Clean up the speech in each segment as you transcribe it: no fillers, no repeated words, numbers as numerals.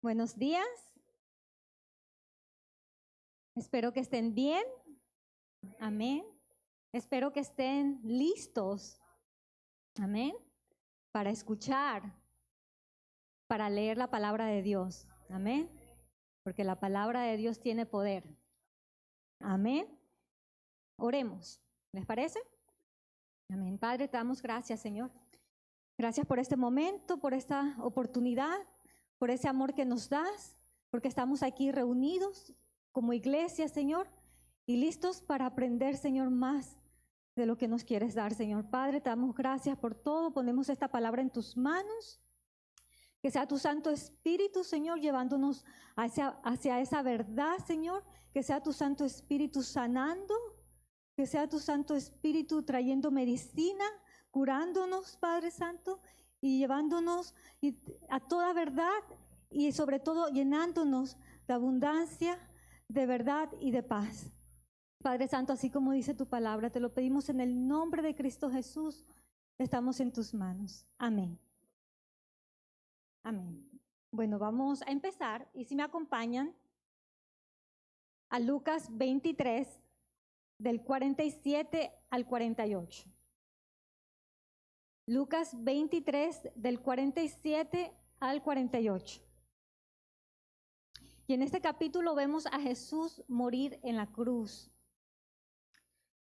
Buenos días. Espero que estén bien. Amén. Espero que estén listos. Amén. Para escuchar, para leer la palabra de Dios. Amén. Porque la palabra de Dios tiene poder. Amén. Oremos. ¿Les parece? Amén. Padre, te damos gracias, Señor. Gracias por este momento, por esta oportunidad, por ese amor que nos das, porque estamos aquí reunidos como iglesia, Señor, y listos para aprender, Señor, más de lo que nos quieres dar, Señor. Padre, te damos gracias por todo. Ponemos esta palabra en tus manos. Que sea tu Santo Espíritu, Señor, llevándonos hacia esa verdad, Señor. Que sea tu Santo Espíritu sanando. Que sea tu Santo Espíritu trayendo medicina, curándonos, Padre Santo, y llevándonos a toda verdad y sobre todo llenándonos de abundancia, de verdad y de paz. Padre Santo, así como dice tu palabra, te lo pedimos en el nombre de Cristo Jesús. Estamos en tus manos. Amén. Amén. Bueno, vamos a empezar y si me acompañan a Lucas 23, del 47 al 48. Lucas 23, del 47 al 48. Y en este capítulo vemos a Jesús morir en la cruz.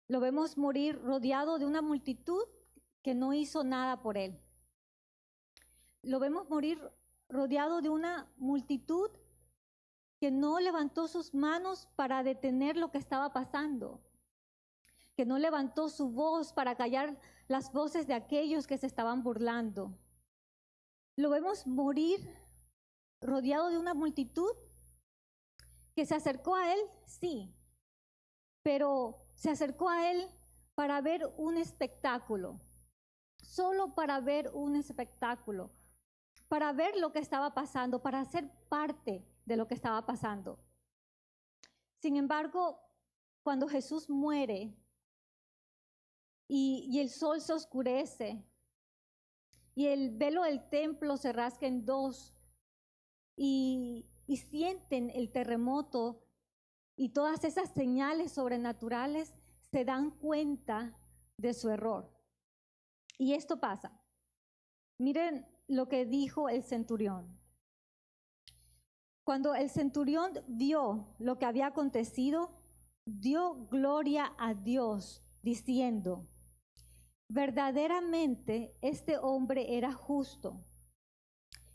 Lo vemos morir rodeado de una multitud que no hizo nada por él. Lo vemos morir rodeado de una multitud que no levantó sus manos para detener lo que estaba pasando, que no levantó su voz para callar las voces de aquellos que se estaban burlando. Lo vemos morir rodeado de una multitud que se acercó a él, sí, pero se acercó a él para ver un espectáculo, solo para ver un espectáculo, para ver lo que estaba pasando, para ser parte de lo que estaba pasando. Sin embargo, cuando Jesús muere y el sol se oscurece y el velo del templo se rasga en dos y sienten el terremoto y todas esas señales sobrenaturales, se dan cuenta de su error. Y esto pasa. Miren lo que dijo el centurión. Cuando el centurión vio lo que había acontecido, dio gloria a Dios, diciendo: verdaderamente este hombre era justo.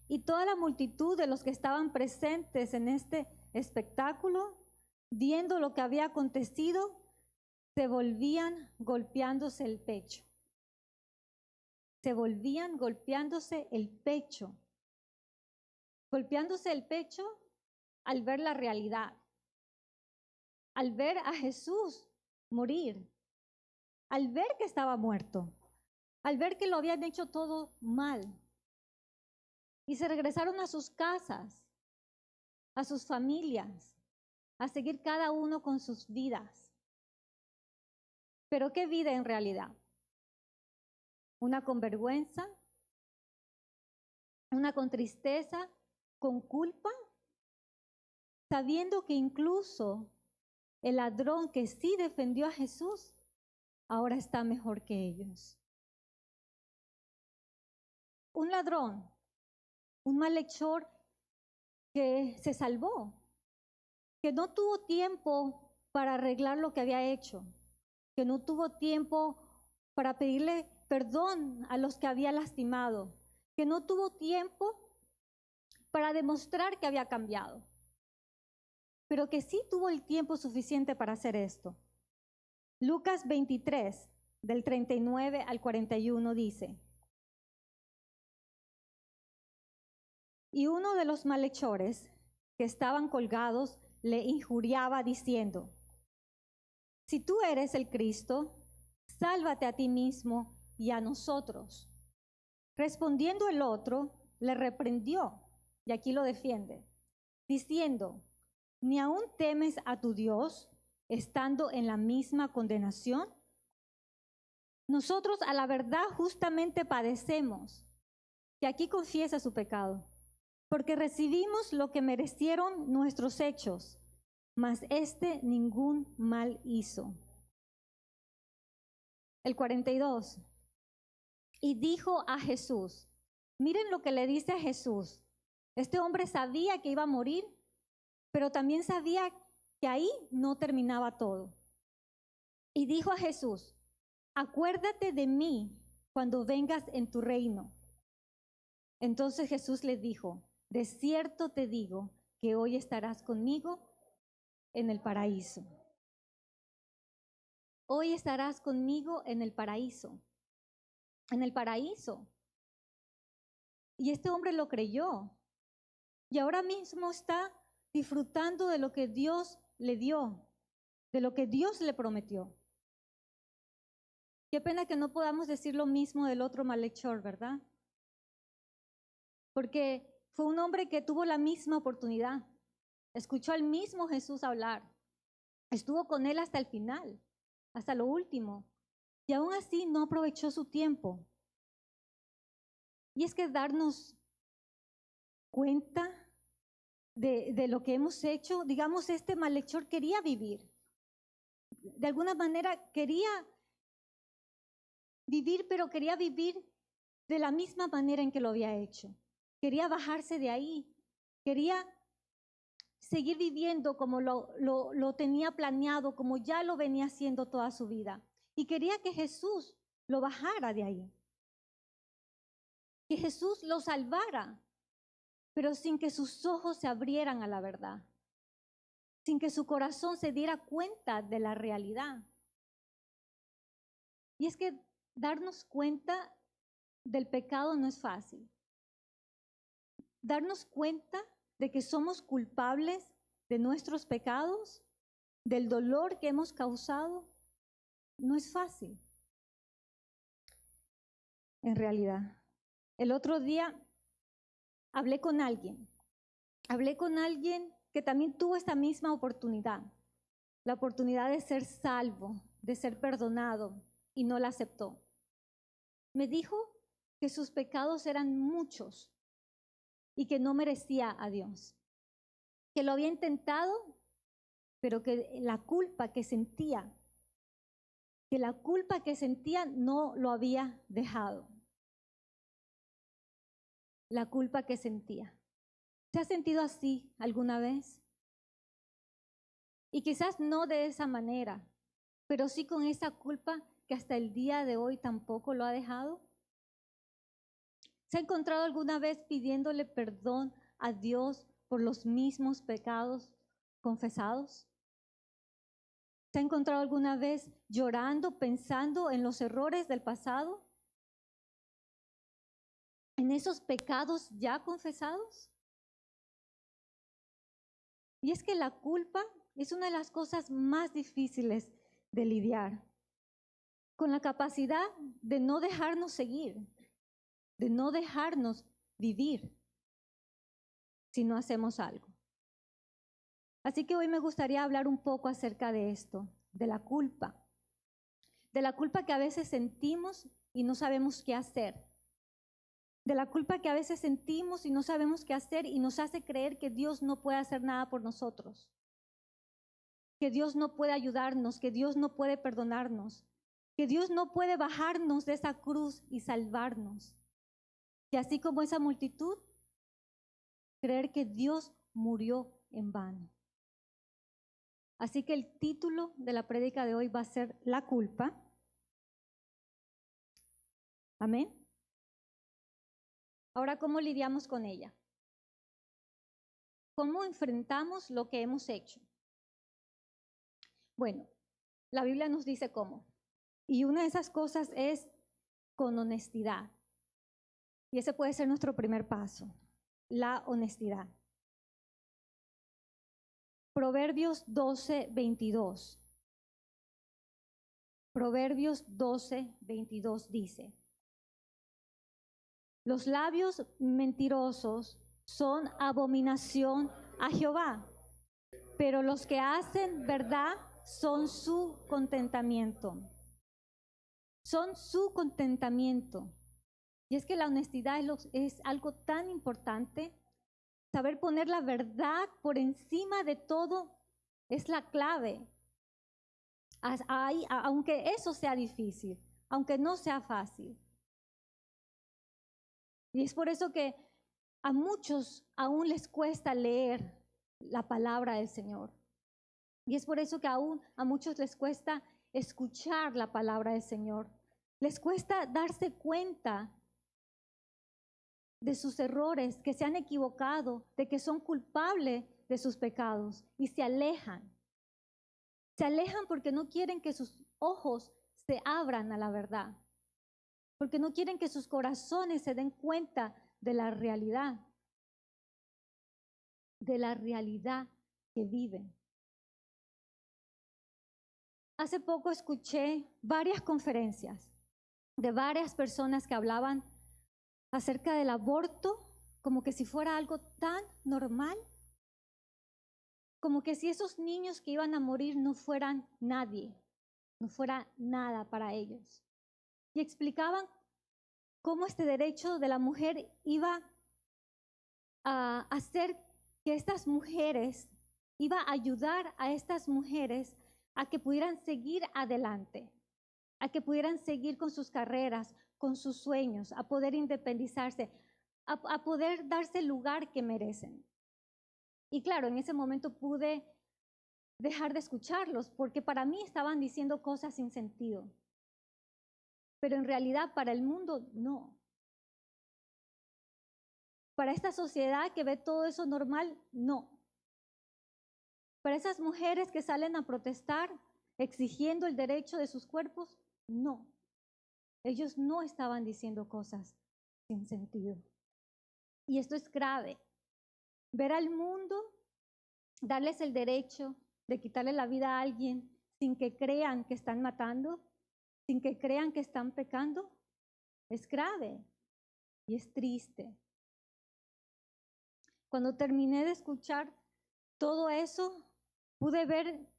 Y toda la multitud de los que estaban presentes en este espectáculo, viendo lo que había acontecido, se volvían golpeándose el pecho. Se volvían golpeándose el pecho. Golpeándose el pecho al ver la realidad. Al ver a Jesús morir. Al ver que estaba muerto. Al ver que lo habían hecho todo mal. Y se regresaron a sus casas, a sus familias, a seguir cada uno con sus vidas. Pero ¿qué vida en realidad? Una con vergüenza, una con tristeza, con culpa, sabiendo que incluso el ladrón que sí defendió a Jesús, ahora está mejor que ellos. Un ladrón, un malhechor que se salvó, que no tuvo tiempo para arreglar lo que había hecho, que no tuvo tiempo para pedirle perdón a los que había lastimado, que no tuvo tiempo para demostrar que había cambiado, pero que sí tuvo el tiempo suficiente para hacer esto. Lucas 23, del 39 al 41 dice: y uno de los malhechores que estaban colgados le injuriaba diciendo: si tú eres el Cristo, sálvate a ti mismo y a nosotros. Respondiendo el otro, le reprendió, y aquí lo defiende, diciendo: ¿ni aún temes a tu Dios, estando en la misma condenación? Nosotros a la verdad justamente padecemos. Y aquí confiesa su pecado. porque recibimos lo que merecieron nuestros hechos, mas ningún mal hizo. El 42. Y dijo a Jesús, miren lo que le dice a Jesús. Este hombre sabía que iba a morir, pero también sabía que ahí no terminaba todo. Y dijo a Jesús, acuérdate de mí cuando vengas en tu reino. Entonces Jesús le dijo, de cierto te digo que hoy estarás conmigo en el paraíso. Hoy estarás conmigo en el paraíso. En el paraíso. Y este hombre lo creyó. Y ahora mismo está disfrutando de lo que Dios le dio, de lo que Dios le prometió. Qué pena que no podamos decir lo mismo del otro malhechor, ¿verdad? Porque fue un hombre que tuvo la misma oportunidad. Escuchó al mismo Jesús hablar. Estuvo con él hasta el final, hasta lo último. Y aún así no aprovechó su tiempo. Y es que darnos cuenta de lo que hemos hecho, digamos, este malhechor quería vivir. De alguna manera quería vivir, pero quería vivir de la misma manera en que lo había hecho. Quería bajarse de ahí. Quería seguir viviendo como lo tenía planeado, como ya lo venía haciendo toda su vida. Y quería que Jesús lo bajara de ahí. Que Jesús lo salvara, pero sin que sus ojos se abrieran a la verdad. Sin que su corazón se diera cuenta de la realidad. Y es que darnos cuenta del pecado no es fácil. Darnos cuenta de que somos culpables de nuestros pecados, del dolor que hemos causado, no es fácil. En realidad, el otro día hablé con alguien que también tuvo esta misma oportunidad, la oportunidad de ser salvo, de ser perdonado, y no la aceptó. Me dijo que sus pecados eran muchos y que no merecía a Dios, que lo había intentado, pero que la culpa que sentía no lo había dejado. La culpa que sentía. ¿Se ha sentido así alguna vez? Y quizás no de esa manera, pero sí con esa culpa que hasta el día de hoy tampoco lo ha dejado. ¿Se ha encontrado alguna vez pidiéndole perdón a Dios por los mismos pecados confesados? ¿Se ha encontrado alguna vez llorando, pensando en los errores del pasado? ¿En esos pecados ya confesados? Y es que la culpa es una de las cosas más difíciles de lidiar, con la capacidad de no dejarnos seguir, de no dejarnos vivir si no hacemos algo. Así que hoy me gustaría hablar un poco acerca de esto, de la culpa que a veces sentimos y no sabemos qué hacer, de la culpa que a veces sentimos y no sabemos qué hacer y nos hace creer que Dios no puede hacer nada por nosotros, que Dios no puede ayudarnos, que Dios no puede perdonarnos, que Dios no puede bajarnos de esa cruz y salvarnos. Y así como esa multitud, creer que Dios murió en vano. Así que el título de la prédica de hoy va a ser La culpa. Amén. Ahora, ¿cómo lidiamos con ella? ¿Cómo enfrentamos lo que hemos hecho? Bueno, la Biblia nos dice cómo. Y una de esas cosas es con honestidad. Y ese puede ser nuestro primer paso, la honestidad. Proverbios 12:22. Proverbios 12:22 dice: los labios mentirosos son abominación a Jehová, pero los que hacen verdad son su contentamiento. Son su contentamiento. Y es que la honestidad es algo tan importante saber poner la verdad por encima de todo es la clave. Aunque eso sea difícil, aunque no sea fácil. Y es por eso que a muchos aún les cuesta leer la palabra del Señor. Y es por eso que aún a muchos les cuesta escuchar la palabra del Señor. Les cuesta darse cuenta de sus errores, que se han equivocado, de que son culpables de sus pecados y se alejan. Se alejan porque no quieren que sus ojos se abran a la verdad, porque no quieren que sus corazones se den cuenta de la realidad que viven. Hace poco escuché varias conferencias de varias personas que hablaban acerca del aborto como que si fuera algo tan normal, como que si esos niños que iban a morir no fueran nadie, no fuera nada para ellos. Y explicaban cómo este derecho de la mujer iba a hacer que estas mujeres, iba a ayudar a estas mujeres a que pudieran seguir adelante, a que pudieran seguir con sus carreras, con sus sueños, a poder independizarse, a poder darse el lugar que merecen. Y claro, en ese momento pude dejar de escucharlos, porque para mí estaban diciendo cosas sin sentido. Pero en realidad para el mundo no. Para esta sociedad que ve todo eso normal, no. Para esas mujeres que salen a protestar exigiendo el derecho de sus cuerpos, no. Ellos no estaban diciendo cosas sin sentido. Y esto es grave. Ver al mundo, darles el derecho de quitarle la vida a alguien sin que crean que están matando, sin que crean que están pecando, es grave y es triste. Cuando terminé de escuchar todo eso, pude ver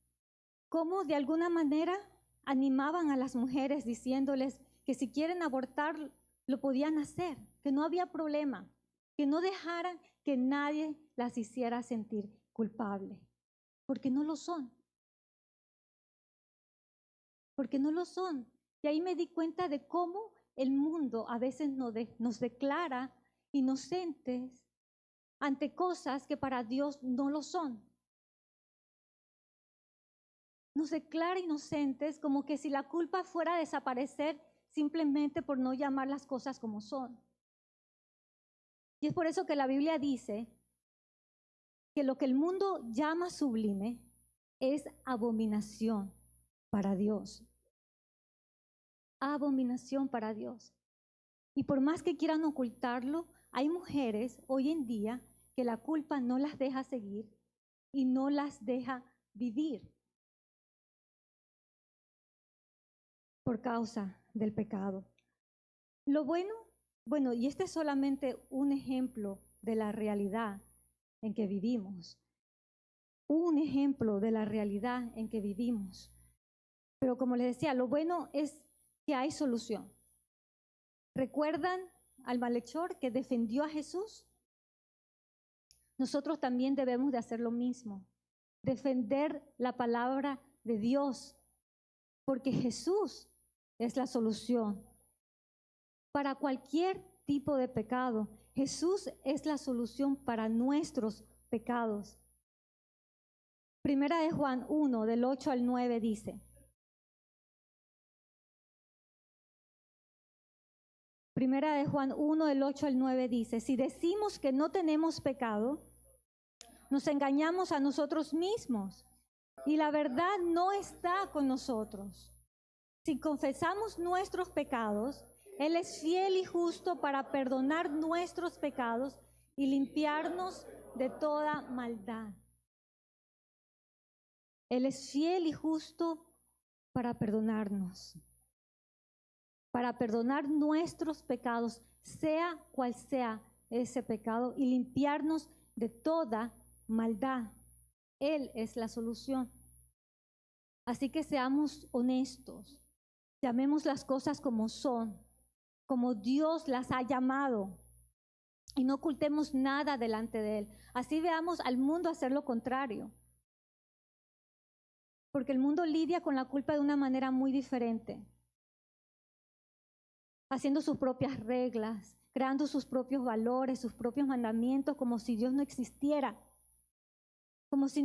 cómo de alguna manera animaban a las mujeres diciéndoles que si quieren abortar lo podían hacer, que no había problema, que no dejaran que nadie las hiciera sentir culpable, porque no lo son. Porque no lo son. Y ahí me di cuenta de cómo el mundo a veces nos declara inocentes ante cosas que para Dios no lo son. Nos declara inocentes como que si la culpa fuera a desaparecer simplemente por no llamar las cosas como son. Y es por eso que la Biblia dice que lo que el mundo llama sublime es abominación para Dios. Abominación para Dios. Y por más que quieran ocultarlo, hay mujeres hoy en día que la culpa no las deja seguir y no las deja vivir por causa del pecado. Lo bueno, y este es solamente un ejemplo de la realidad en que vivimos. Un ejemplo de la realidad en que vivimos. Pero como les decía, lo bueno es que hay solución. ¿Recuerdan al malhechor que defendió a Jesús? Nosotros también debemos de hacer lo mismo. Defender la palabra de Dios. Porque Jesús es la solución para cualquier tipo de pecado. Jesús es la solución para nuestros pecados. Primera de Juan 1, del 8 al 9 dice. Primera de Juan 1, del 8 al 9 dice, si decimos que no tenemos pecado, nos engañamos a nosotros mismos y la verdad no está con nosotros. Si confesamos nuestros pecados, Él es fiel y justo para perdonar nuestros pecados y limpiarnos de toda maldad. Él es fiel y justo para perdonarnos, para perdonar nuestros pecados, sea cual sea ese pecado, y limpiarnos de toda maldad. Él es la solución. Así que seamos honestos, llamemos las cosas como son, como Dios las ha llamado. y no ocultemos nada delante de Él. Así veamos al mundo hacer lo contrario. Porque el mundo lidia con la culpa de una manera muy diferente, haciendo sus propias reglas, creando sus propios valores, sus propios mandamientos, como si Dios no existiera, como si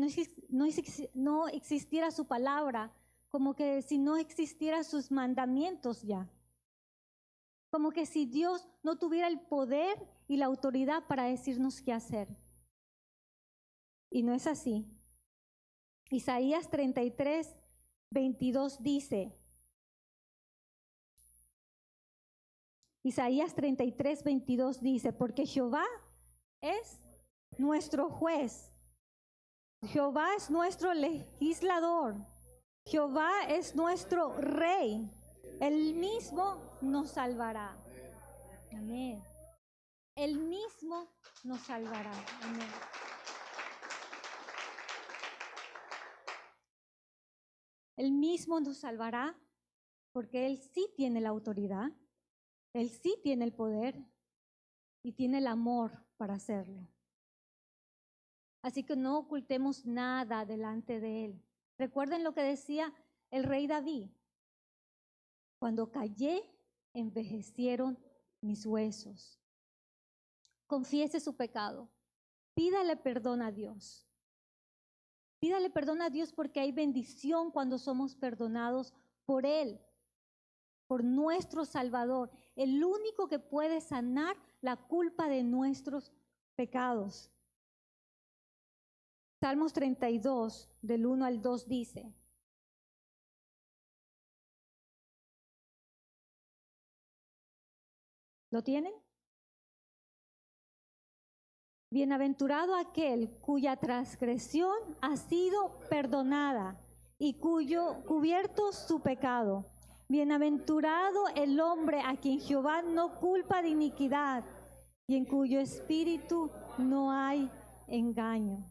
no existiera su palabra, como que si no existieran sus mandamientos ya, como que si Dios no tuviera el poder y la autoridad para decirnos qué hacer. Y no es así. Isaías 33, 22 dice, Isaías 33, 22 dice, porque Jehová es nuestro juez, Jehová es nuestro legislador, Jehová es nuestro rey, Él mismo nos salvará. Amén. Él mismo nos salvará. Amén. Él mismo nos salvará porque Él sí tiene la autoridad, Él sí tiene el poder y tiene el amor para hacerlo. Así que no ocultemos nada delante de Él. Recuerden lo que decía el rey David. Cuando callé, envejecieron mis huesos. Confiese su pecado. Pídale perdón a Dios. Pídale perdón a Dios porque hay bendición cuando somos perdonados por Él, por nuestro Salvador, el único que puede sanar la culpa de nuestros pecados. Salmos 32, del 1 al 2 dice, ¿lo tienen? Bienaventurado aquel cuya transgresión ha sido perdonada y cuyo cubierto su pecado. Bienaventurado el hombre a quien Jehová no culpa de iniquidad y en cuyo espíritu no hay engaño.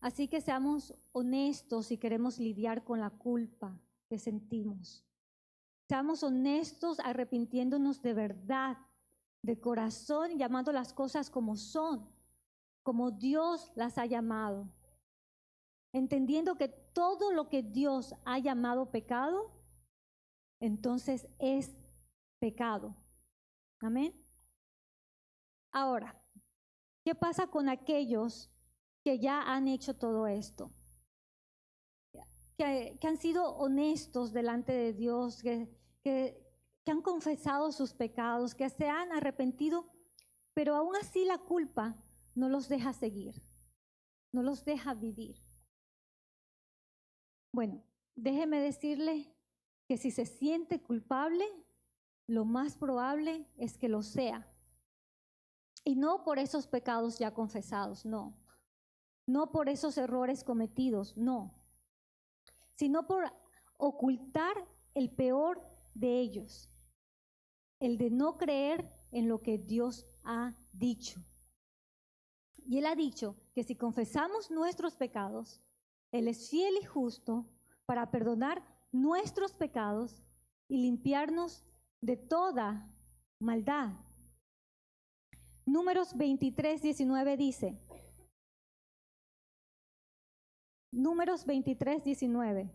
Así que seamos honestos si queremos lidiar con la culpa que sentimos. Seamos honestos arrepintiéndonos de verdad, de corazón, llamando las cosas como son, como Dios las ha llamado. Entendiendo que todo lo que Dios ha llamado pecado, entonces es pecado. Amén. Ahora, ¿qué pasa con aquellos que ya han hecho todo esto? Que han sido honestos delante de Dios, que han confesado sus pecados, que se han arrepentido, pero aún así la culpa no los deja seguir, no los deja vivir. Bueno, déjeme decirle que si se siente culpable, lo más probable es que lo sea. Y no por esos pecados ya confesados, no. No por esos errores cometidos, no. Sino por ocultar el peor de ellos, el de no creer en lo que Dios ha dicho. Y Él ha dicho que si confesamos nuestros pecados, Él es fiel y justo para perdonar nuestros pecados y limpiarnos de toda maldad. Números 23, 19 dice, Números 23, 19,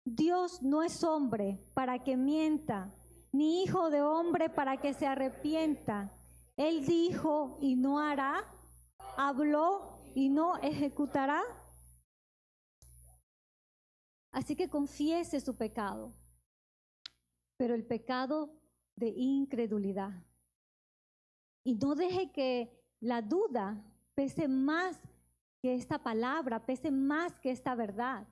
Dios no es hombre para que mienta, ni hijo de hombre para que se arrepienta. Él dijo y no hará, habló y no ejecutará. Así que confiese su pecado, pero el pecado de incredulidad. Y no deje que la duda pese más que esta palabra, pese más que esta verdad.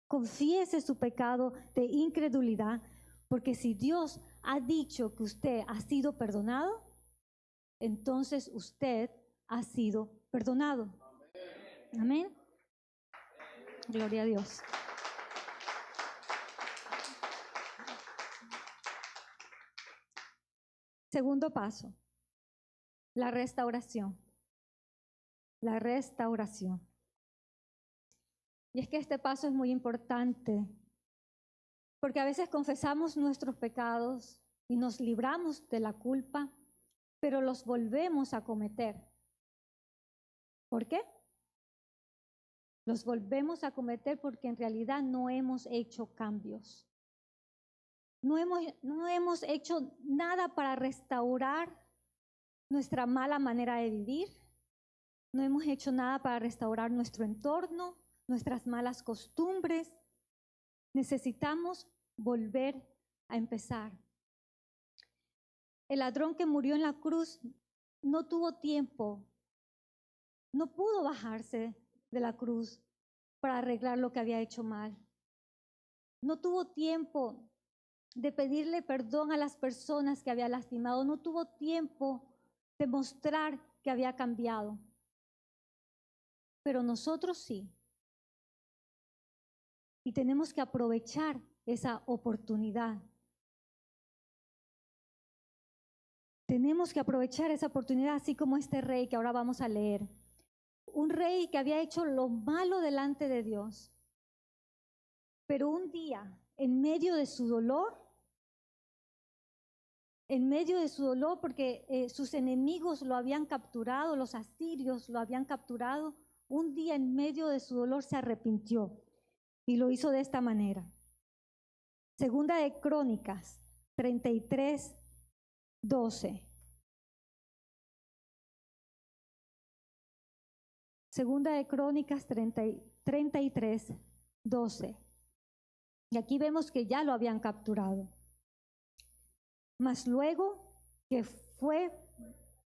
Confiese su pecado de incredulidad, porque si Dios ha dicho que usted ha sido perdonado, entonces usted ha sido perdonado. Amén. Gloria a Dios. Segundo paso, la restauración. La restauración. Y es que este paso es muy importante, porque a veces confesamos nuestros pecados y nos libramos de la culpa, pero los volvemos a cometer. ¿Por qué? Los volvemos a cometer porque en realidad no hemos hecho cambios. No hemos hecho nada para restaurar nuestra mala manera de vivir. No hemos hecho nada para restaurar nuestro entorno, nuestras malas costumbres. Necesitamos volver a empezar. El ladrón que murió en la cruz no tuvo tiempo, no pudo bajarse de la cruz para arreglar lo que había hecho mal. No tuvo tiempo de pedirle perdón a las personas que había lastimado. No tuvo tiempo de mostrar que había cambiado. Pero nosotros sí. Y tenemos que aprovechar esa oportunidad. Tenemos que aprovechar esa oportunidad, así como este rey que ahora vamos a leer. Un rey que había hecho lo malo delante de Dios. Pero un día, en medio de su dolor, porque sus enemigos lo habían capturado, los asirios lo habían capturado, un día en medio de su dolor se arrepintió y lo hizo de esta manera. Segunda de Crónicas 33, 12. Segunda de Crónicas 33, 12. Y aquí vemos que ya lo habían capturado. Mas luego que fue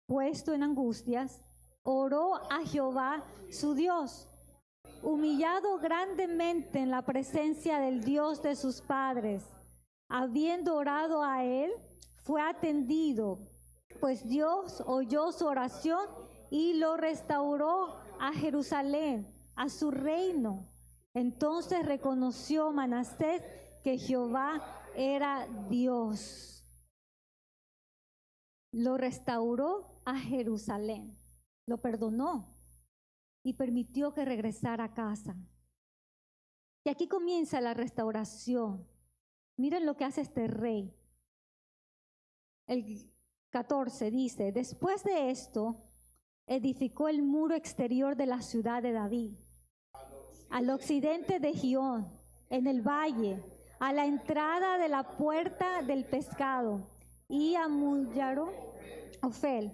puesto en angustias, oró a Jehová su Dios, humillado grandemente en la presencia del Dios de sus padres. Habiendo orado a él, fue atendido, pues Dios oyó su oración y lo restauró a Jerusalén, a su reino. Entonces reconoció Manasés que Jehová era Dios. Lo restauró a Jerusalén, lo perdonó y permitió que regresara a casa. Y aquí comienza la restauración. Miren lo que hace este rey. El 14 dice, después de esto, edificó el muro exterior de la ciudad de David, al occidente de Gihón, en el valle, a la entrada de la puerta del pescado, y amuralló Ofel,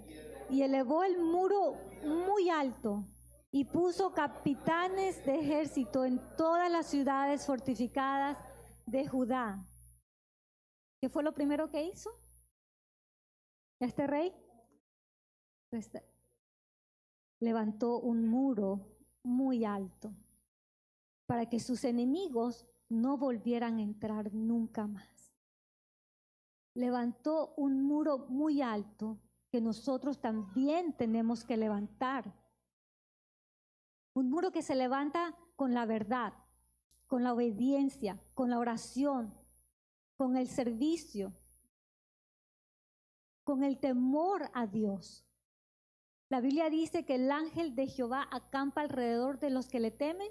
y elevó el muro muy alto, y puso capitanes de ejército en todas las ciudades fortificadas de Judá. ¿Qué fue lo primero que hizo este rey? Levantó un muro muy alto para que sus enemigos no volvieran a entrar nunca más. Levantó un muro muy alto que nosotros también tenemos que levantar. Un muro que se levanta con la verdad, con la obediencia, con la oración, con el servicio, con el temor a Dios. La Biblia dice que el ángel de Jehová acampa alrededor de los que le temen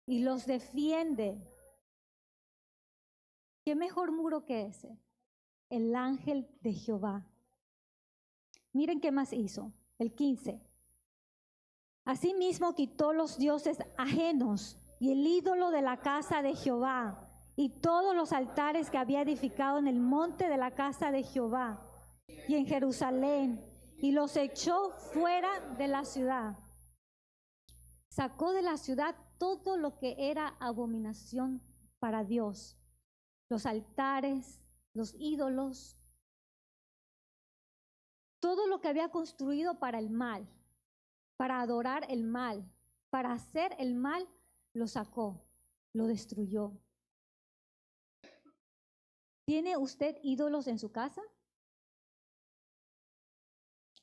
y los defiende. ¿Qué mejor muro que ese? El ángel de Jehová. Miren qué más hizo. El 15. Asimismo quitó los dioses ajenos y el ídolo de la casa de Jehová y todos los altares que había edificado en el monte de la casa de Jehová y en Jerusalén, y los echó fuera de la ciudad. Sacó de la ciudad todo lo que era abominación para Dios. Los altares, los ídolos, todo lo que había construido para el mal, para adorar el mal, para hacer el mal, lo sacó, lo destruyó. ¿Tiene usted ídolos en su casa?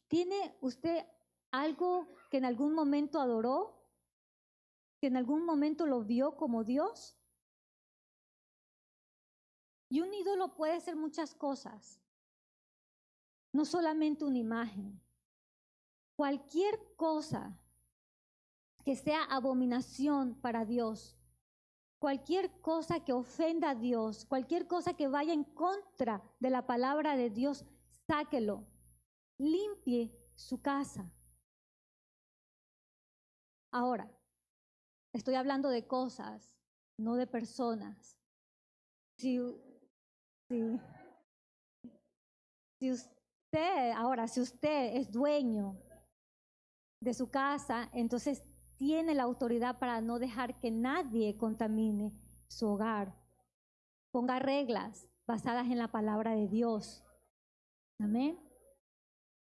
¿Tiene usted algo que en algún momento adoró? ¿Que en algún momento lo vio como Dios? Y un ídolo puede ser muchas cosas, no solamente una imagen. Cualquier cosa que sea abominación para Dios, cualquier cosa que ofenda a Dios, cualquier cosa que vaya en contra de la palabra de Dios, sáquelo. limpie su casa. Ahora, estoy hablando de cosas, no de personas. Si usted es dueño de su casa, entonces tiene la autoridad para no dejar que nadie contamine su hogar. Ponga reglas basadas en la palabra de Dios. Amén.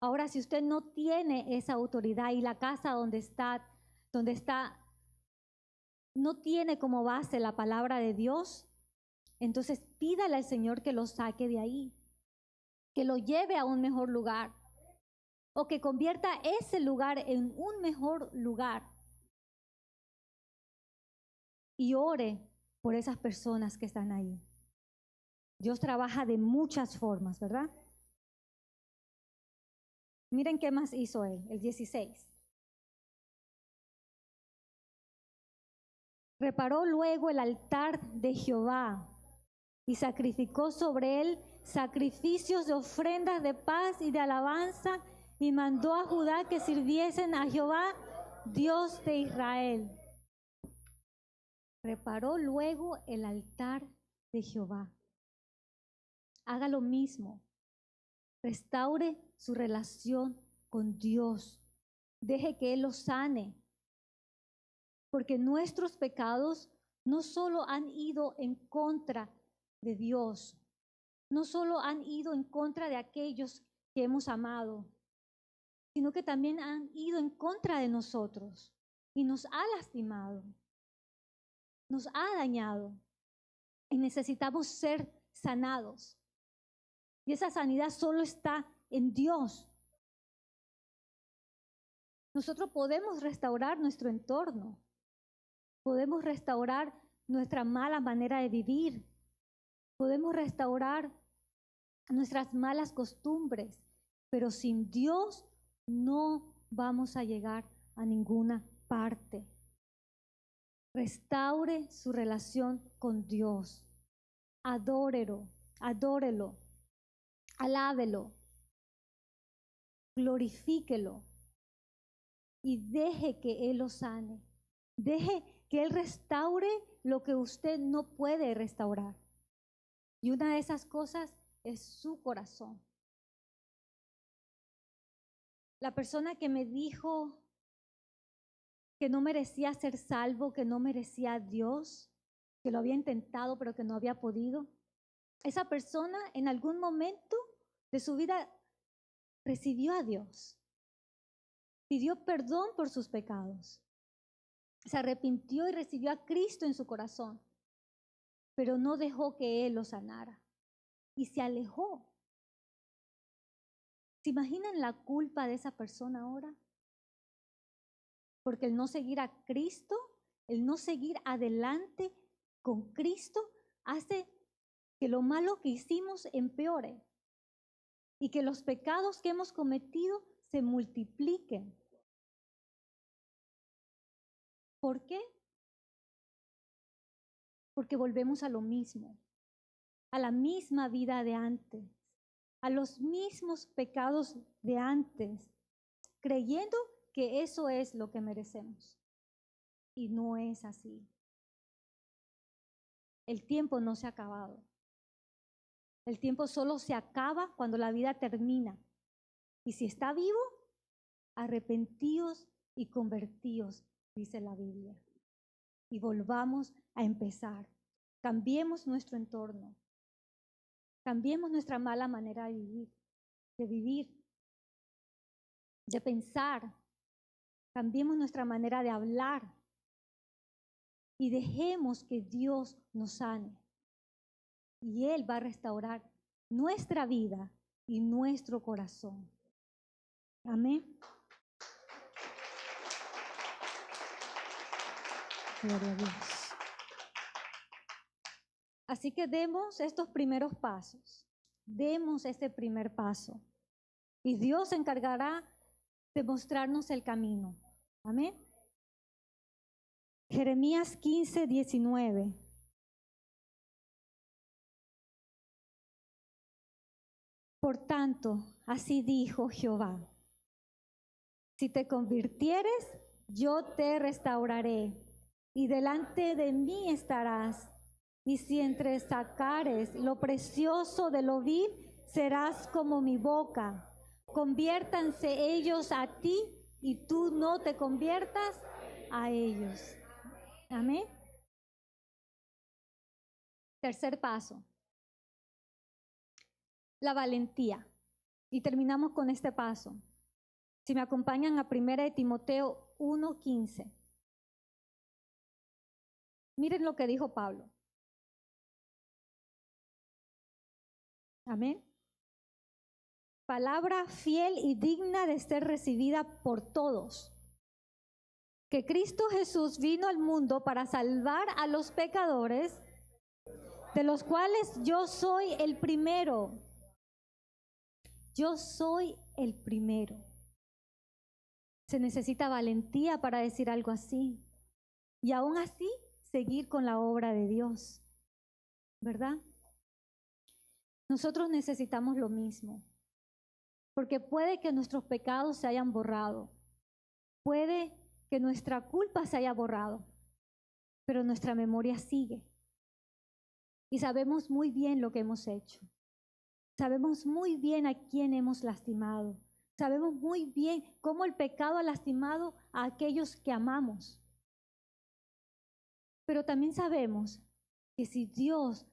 Ahora, si usted no tiene esa autoridad y la casa donde está, no tiene como base la palabra de Dios, entonces pídale al Señor que lo saque de ahí, que lo lleve a un mejor lugar o que convierta ese lugar en un mejor lugar. Y ore por esas personas que están ahí. Dios trabaja de muchas formas, ¿verdad? Miren qué más hizo él, el 16. Reparó luego el altar de Jehová y sacrificó sobre él sacrificios de ofrendas de paz y de alabanza, y mandó a Judá que sirviesen a Jehová, Dios de Israel. Reparó luego el altar de Jehová. Haga lo mismo. Restaure su relación con Dios. Deje que Él lo sane. Porque nuestros pecados no solo han ido en contra de Dios, no solo han ido en contra de aquellos que hemos amado, sino que también han ido en contra de nosotros y nos ha lastimado, nos ha dañado y necesitamos ser sanados. Y esa sanidad solo está en Dios. Nosotros podemos restaurar nuestro entorno, podemos restaurar nuestra mala manera de vivir, podemos restaurar nuestras malas costumbres, pero sin Dios no vamos a llegar a ninguna parte. Restaure su relación con Dios. Adórelo, alábelo, glorifíquelo y deje que Él lo sane. Deje que Él restaure lo que usted no puede restaurar. Y una de esas cosas es su corazón. La persona que me dijo que no merecía ser salvo, que no merecía a Dios, que lo había intentado pero que no había podido, esa persona en algún momento de su vida recibió a Dios, pidió perdón por sus pecados, se arrepintió y recibió a Cristo en su corazón, pero no dejó que Él lo sanara y se alejó. ¿Se imaginan la culpa de esa persona ahora? Porque el no seguir a Cristo, el no seguir adelante con Cristo, hace que lo malo que hicimos empeore y que los pecados que hemos cometido se multipliquen. ¿Por qué? Porque volvemos a lo mismo, a la misma vida de antes, a los mismos pecados de antes, creyendo que eso es lo que merecemos. Y no es así. El tiempo no se ha acabado. El tiempo solo se acaba cuando la vida termina. Y si está vivo, arrepentíos y convertíos, dice la Biblia. Y volvamos a empezar. Cambiemos nuestro entorno. Cambiemos nuestra mala manera de vivir, de pensar. Cambiemos nuestra manera de hablar. Y dejemos que Dios nos sane. Y Él va a restaurar nuestra vida y nuestro corazón. Amén. Gloria a Dios. Así que demos estos primeros pasos. Demos este primer paso. Y Dios se encargará de mostrarnos el camino. Amén. Jeremías 15, 19. Por tanto, Así dijo Jehová. Si te convirtieres, yo te restauraré, y delante de mí estarás. Y si entresacares lo precioso de lo vil, serás como mi boca. Conviértanse ellos a ti, y tú no te conviertas a ellos. Amén. Tercer paso. La valentía. Y terminamos con este paso. Si me acompañan a 1 Timoteo 1:15. Miren lo que dijo Pablo. Amén. Palabra fiel y digna de ser recibida por todos. Que Cristo Jesús vino al mundo para salvar a los pecadores, de los cuales yo soy el primero. Yo soy el primero. Se necesita valentía para decir algo así. Y aún así, seguir con la obra de Dios. ¿Verdad? Nosotros necesitamos lo mismo. Porque puede que nuestros pecados se hayan borrado. Puede que nuestra culpa se haya borrado. Pero nuestra memoria sigue. Y sabemos muy bien lo que hemos hecho. Sabemos muy bien a quién hemos lastimado. Sabemos muy bien cómo el pecado ha lastimado a aquellos que amamos. Pero también sabemos que si Dios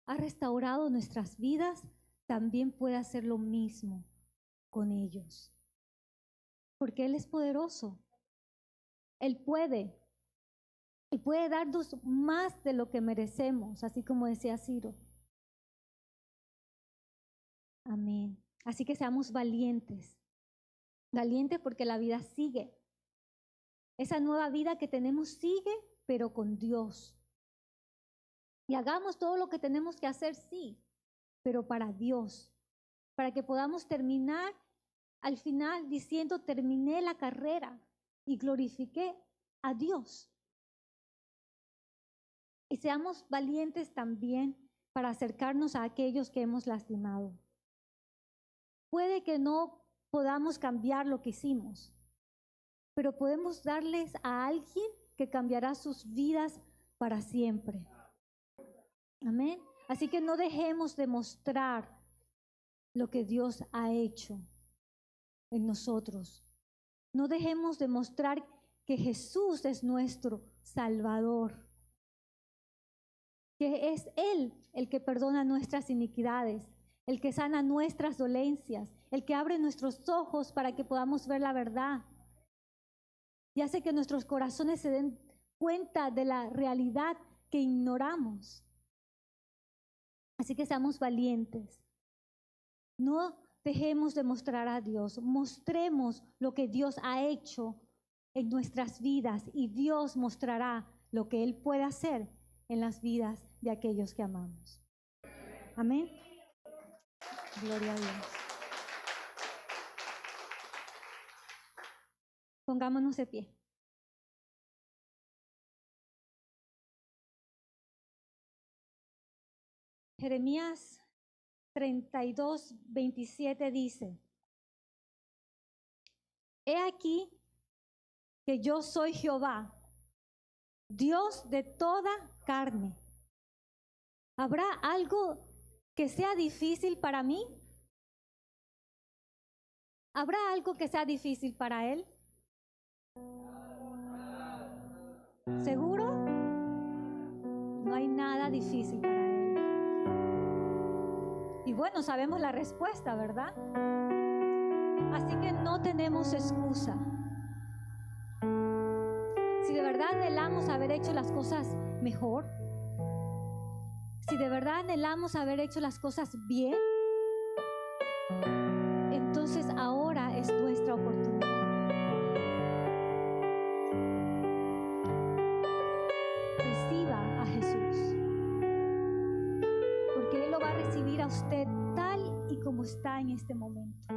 ha restaurado nuestras vidas, también puede hacer lo mismo con ellos. Porque Él es poderoso. Él puede. Y puede darnos más de lo que merecemos, así como decía Ciro. Amén. Así que seamos valientes. Valientes porque la vida sigue. Esa nueva vida que tenemos sigue, pero con Dios. Y hagamos todo lo que tenemos que hacer, sí, pero para Dios. Para que podamos terminar al final diciendo, terminé la carrera y glorifiqué a Dios. Y seamos valientes también para acercarnos a aquellos que hemos lastimado. Puede que no podamos cambiar lo que hicimos, pero podemos darles a alguien que cambiará sus vidas para siempre. Amén. Así que no dejemos de mostrar lo que Dios ha hecho en nosotros. No dejemos de mostrar que Jesús es nuestro Salvador, que es Él el que perdona nuestras iniquidades, el que sana nuestras dolencias, el que abre nuestros ojos para que podamos ver la verdad y hace que nuestros corazones se den cuenta de la realidad que ignoramos. Así que seamos valientes. No dejemos de mostrar a Dios, mostremos lo que Dios ha hecho en nuestras vidas y Dios mostrará lo que Él puede hacer en las vidas de aquellos que amamos. Amén. Gloria a Dios. Pongámonos de pie. Jeremías 32:27 dice: He aquí que yo soy Jehová, Dios de toda carne. ¿Habrá algo que sea difícil para mí? ¿Habrá algo que sea difícil para Él? ¿Seguro? No hay nada difícil para Él. Y bueno, sabemos la respuesta, ¿verdad? Así que no tenemos excusa. Si de verdad anhelamos haber hecho las cosas mejor, si de verdad anhelamos haber hecho las cosas bien, entonces ahora es nuestra oportunidad. Reciba a Jesús, porque Él lo va a recibir a usted tal y como está en este momento.